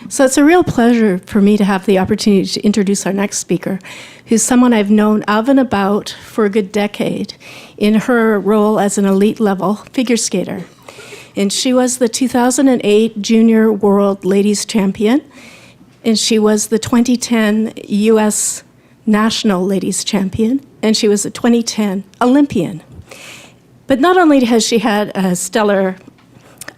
So it's a real pleasure for me to have the opportunity to introduce our next speaker, who's someone I've known of and about for a good decade in her role as an elite level figure skater. And she was the 2008 Junior World Ladies Champion, and she was the 2010 U.S. National Ladies Champion, and she was the 2010 Olympian. But not only has she had a stellar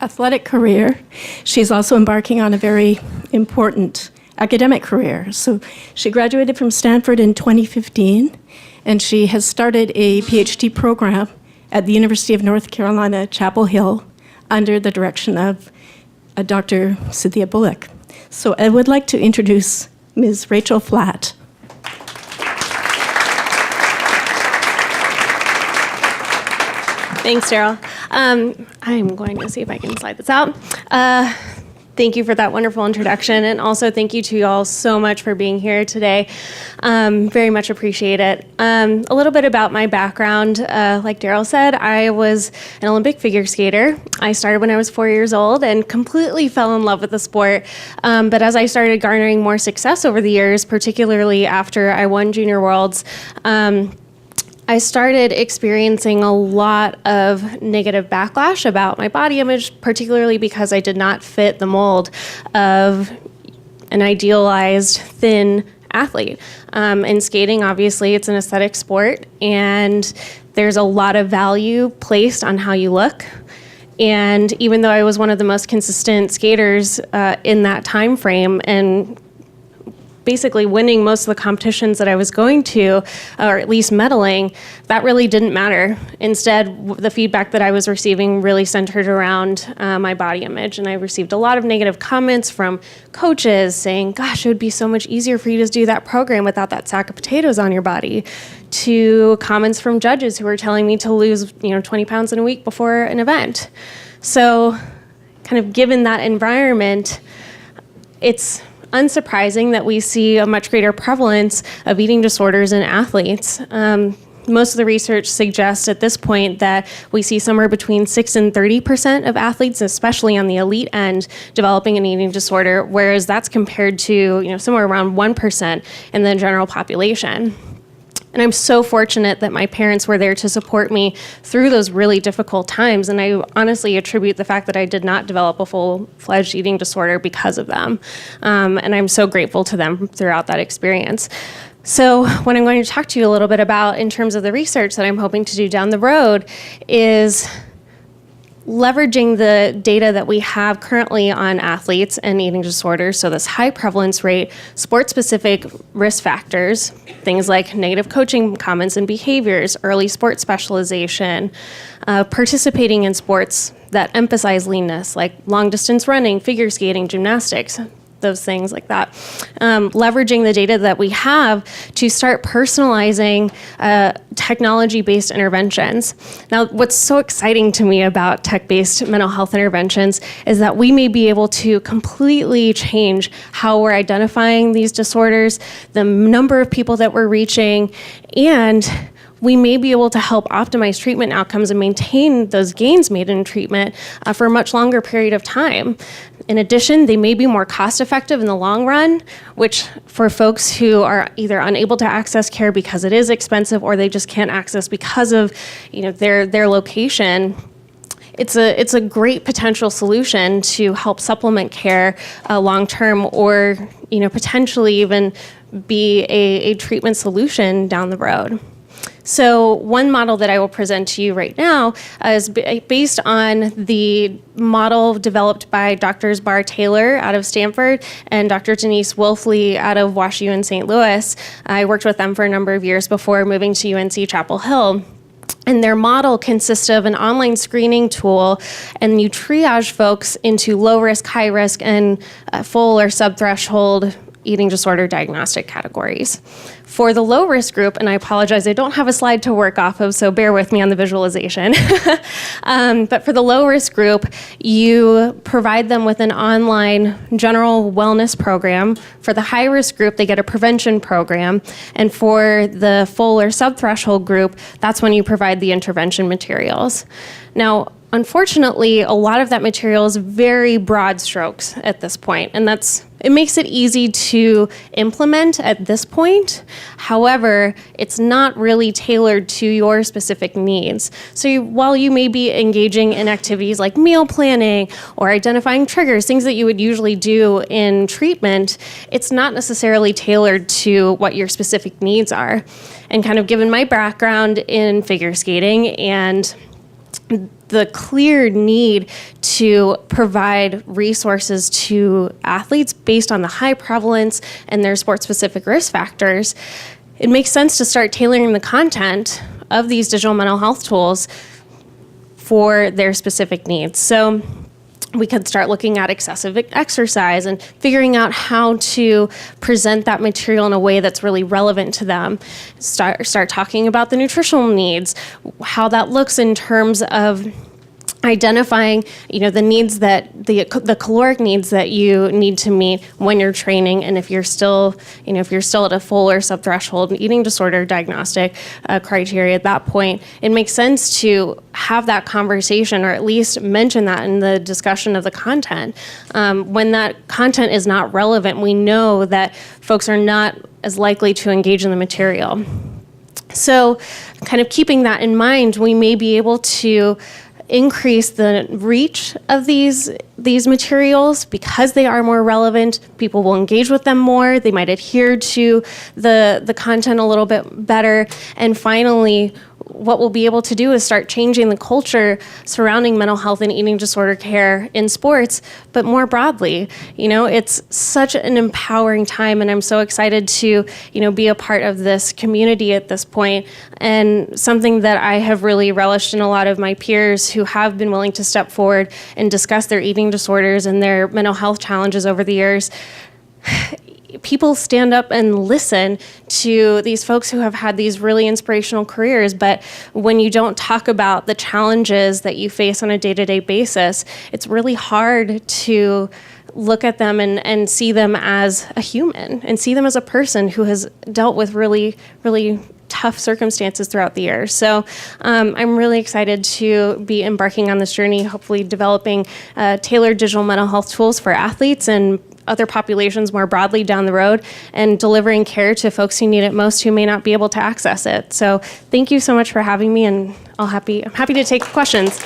athletic career, she's also embarking on a very important academic career. So she graduated from Stanford in 2015, and she has started a Ph.D. program at the University of North Carolina, Chapel Hill, under the direction of Dr. Cynthia Bulik. So I would like to introduce Ms. Rachael Flatt. Thanks, Daryl. I'm going to see if I can slide this out. Thank you for that wonderful introduction, and also thank you to you all so much for being here today. Very much appreciate it. A little bit about my background. Like Daryl said, I was an Olympic figure skater. I started when I was 4 years old and completely fell in love with the sport. But as I started garnering more success over the years, particularly after I won Junior Worlds, I started experiencing a lot of negative backlash about my body image, particularly because I did not fit the mold of an idealized, thin athlete. In skating, obviously, it's an aesthetic sport, and there's a lot of value placed on how you look. And even though I was one of the most consistent skaters in that time frame, and basically winning most of the competitions that I was going to, or at least medaling, that really didn't matter. Instead, the feedback that I was receiving really centered around my body image, and I received a lot of negative comments from coaches saying, gosh, it would be so much easier for you to do that program without that sack of potatoes on your body, to comments from judges who were telling me to lose 20 pounds in a week before an event. So kind of given that environment, it's unsurprising that we see a much greater prevalence of eating disorders in athletes. Most of the research suggests at this point that we see somewhere between 6 and 30% of athletes, especially on the elite end, developing an eating disorder, whereas that's compared to somewhere around 1% in the general population. And I'm so fortunate that my parents were there to support me through those really difficult times. And I honestly attribute the fact that I did not develop a full-fledged eating disorder because of them. And I'm so grateful to them throughout that experience. So what I'm going to talk to you a little bit about in terms of the research that I'm hoping to do down the road is leveraging the data that we have currently on athletes and eating disorders, so this high prevalence rate, sport-specific risk factors, things like negative coaching comments and behaviors, early sport specialization, participating in sports that emphasize leanness, like long-distance running, figure skating, gymnastics, those things like that. Leveraging the data that we have to start personalizing technology-based interventions. Now, what's so exciting to me about tech-based mental health interventions is that we may be able to completely change how we're identifying these disorders, the number of people that we're reaching, and we may be able to help optimize treatment outcomes and maintain those gains made in treatment for a much longer period of time. In addition, they may be more cost-effective in the long run, which for folks who are either unable to access care because it is expensive or they just can't access because of their location, it's a great potential solution to help supplement care long-term, or potentially even be a treatment solution down the road. So one model that I will present to you right now is based on the model developed by Drs. Barr Taylor out of Stanford and Dr. Denise Wolfley out of WashU in St. Louis. I worked with them for a number of years before moving to UNC Chapel Hill. And their model consists of an online screening tool, and you triage folks into low risk, high risk, and full or subthreshold eating disorder diagnostic categories. For the low risk group, and I apologize, I don't have a slide to work off of, so bear with me on the visualization. But for the low risk group, you provide them with an online general wellness program. For the high risk group, they get a prevention program. And for the full or subthreshold group, that's when you provide the intervention materials. Now, unfortunately, a lot of that material is very broad strokes at this point, and it makes it easy to implement at this point. However, it's not really tailored to your specific needs. So while you may be engaging in activities like meal planning or identifying triggers, things that you would usually do in treatment, it's not necessarily tailored to what your specific needs are. And kind of given my background in figure skating and the clear need to provide resources to athletes based on the high prevalence and their sport-specific risk factors, it makes sense to start tailoring the content of these digital mental health tools for their specific needs. So we could start looking at excessive exercise and figuring out how to present that material in a way that's really relevant to them. Start talking about the nutritional needs, how that looks in terms of identifying, the needs that the caloric needs that you need to meet when you're training, and if you're still at a full or subthreshold eating disorder diagnostic criteria at that point, it makes sense to have that conversation or at least mention that in the discussion of the content. When that content is not relevant, we know that folks are not as likely to engage in the material. So, kind of keeping that in mind, we may be able to increase the reach of these materials because they are more relevant. People will engage with them more. They might adhere to the content a little bit better. And finally, what we'll be able to do is start changing the culture surrounding mental health and eating disorder care in sports, but more broadly. It's such an empowering time, and I'm so excited to, be a part of this community at this point, and something that I have really relished in a lot of my peers who have been willing to step forward and discuss their eating disorders and their mental health challenges over the years. People stand up and listen to these folks who have had these really inspirational careers, but when you don't talk about the challenges that you face on a day-to-day basis, it's really hard to look at them and see them as a human and see them as a person who has dealt with really, really tough circumstances throughout the year. So I'm really excited to be embarking on this journey, hopefully developing tailored digital mental health tools for athletes and other populations more broadly down the road, and delivering care to folks who need it most who may not be able to access it. So thank you so much for having me, and I'm happy to take questions.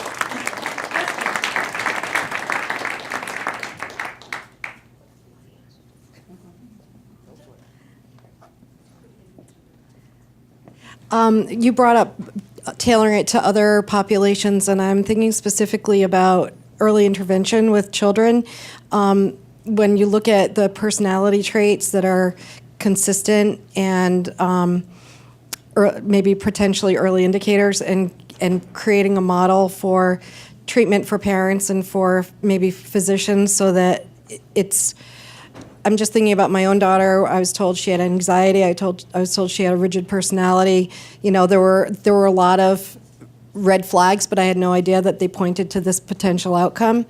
You brought up tailoring it to other populations, and I'm thinking specifically about early intervention with children. When you look at the personality traits that are consistent and or maybe potentially early indicators, and creating a model for treatment for parents and for maybe physicians, so that I'm just thinking about my own daughter. I was told she had anxiety. I was told she had a rigid personality. There were a lot of red flags, but I had no idea that they pointed to this potential outcome.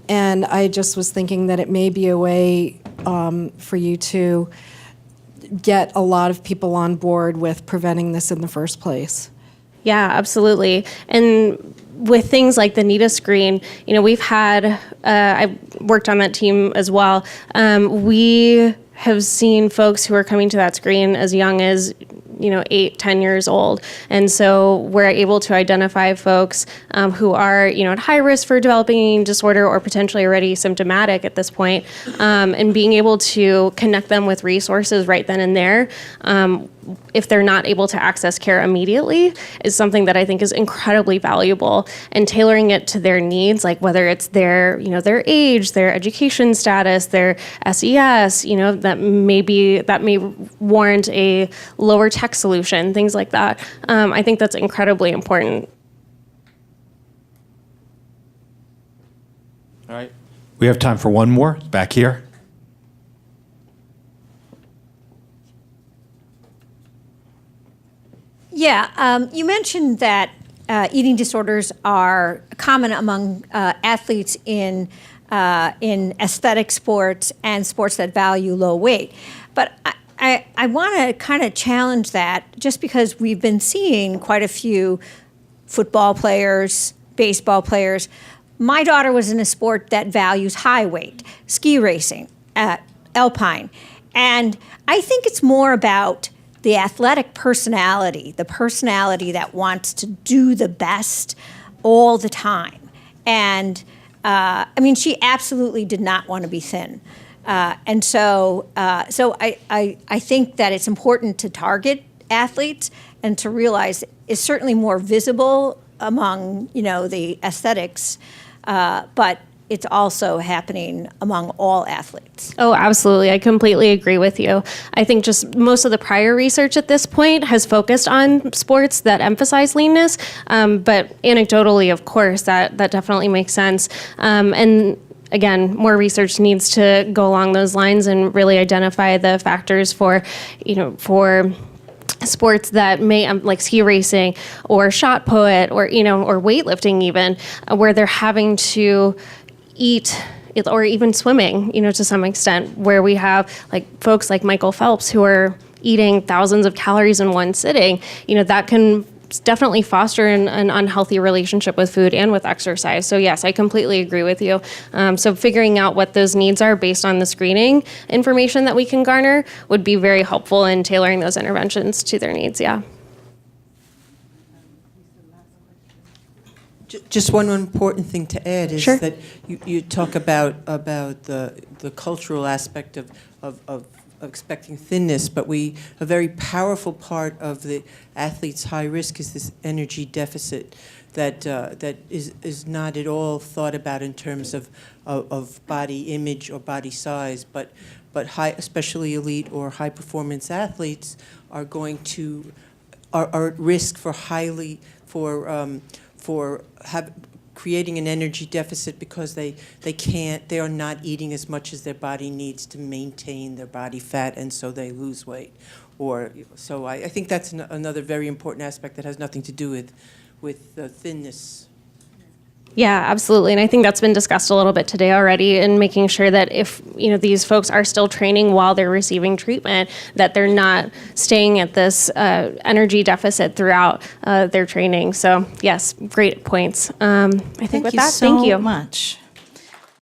And I just was thinking that it may be a way for you to get a lot of people on board with preventing this in the first place. Yeah, absolutely. And with things like the NITA screen, we've had, I've worked on that team as well. We have seen folks who are coming to that screen as young as 8, 10 years old. And so we're able to identify folks who are, at high risk for developing eating disorder or potentially already symptomatic at this point, and being able to connect them with resources right then and there, if they're not able to access care immediately, is something that I think is incredibly valuable. And tailoring it to their needs, like whether it's their age, their education status, their SES, that may warrant a lower tech solution, things like that. I think that's incredibly important. All right. We have time for one more. Back here. Yeah, you mentioned that eating disorders are common among athletes in aesthetic sports and sports that value low weight. But I want to kind of challenge that, just because we've been seeing quite a few football players, baseball players. My daughter was in a sport that values high weight, ski racing, alpine. And I think it's more about the athletic personality, the personality that wants to do the best all the time. And I mean, she absolutely did not want to be thin. And so I think that it's important to target athletes and to realize it's certainly more visible among, the aesthetics, but it's also happening among all athletes. Oh, absolutely. I completely agree with you. I think just most of the prior research at this point has focused on sports that emphasize leanness. But anecdotally, of course, that definitely makes sense. And again, more research needs to go along those lines and really identify the factors for sports that may like ski racing or shot put or or weightlifting even, where they're having to eat, or even swimming, to some extent, where we have like folks like Michael Phelps who are eating thousands of calories in one sitting. That can definitely foster an unhealthy relationship with food and with exercise. So yes, I completely agree with you. So figuring out what those needs are based on the screening information that we can garner would be very helpful in tailoring those interventions to their needs. Yeah. Just one important thing to add is Sure. that you talk about the cultural aspect of expecting thinness, but a very powerful part of the athlete's high risk is this energy deficit that is not at all thought about in terms of body image or body size, but high, especially elite or high performance athletes are at risk for creating an energy deficit because they are not eating as much as their body needs to maintain their body fat, and so they lose weight. So I think that's another very important aspect that has nothing to do with thinness. Yeah, absolutely. And I think that's been discussed a little bit today already, in making sure that if, these folks are still training while they're receiving treatment, that they're not staying at this energy deficit throughout their training. So yes, great points. I think with that, thank you. Much.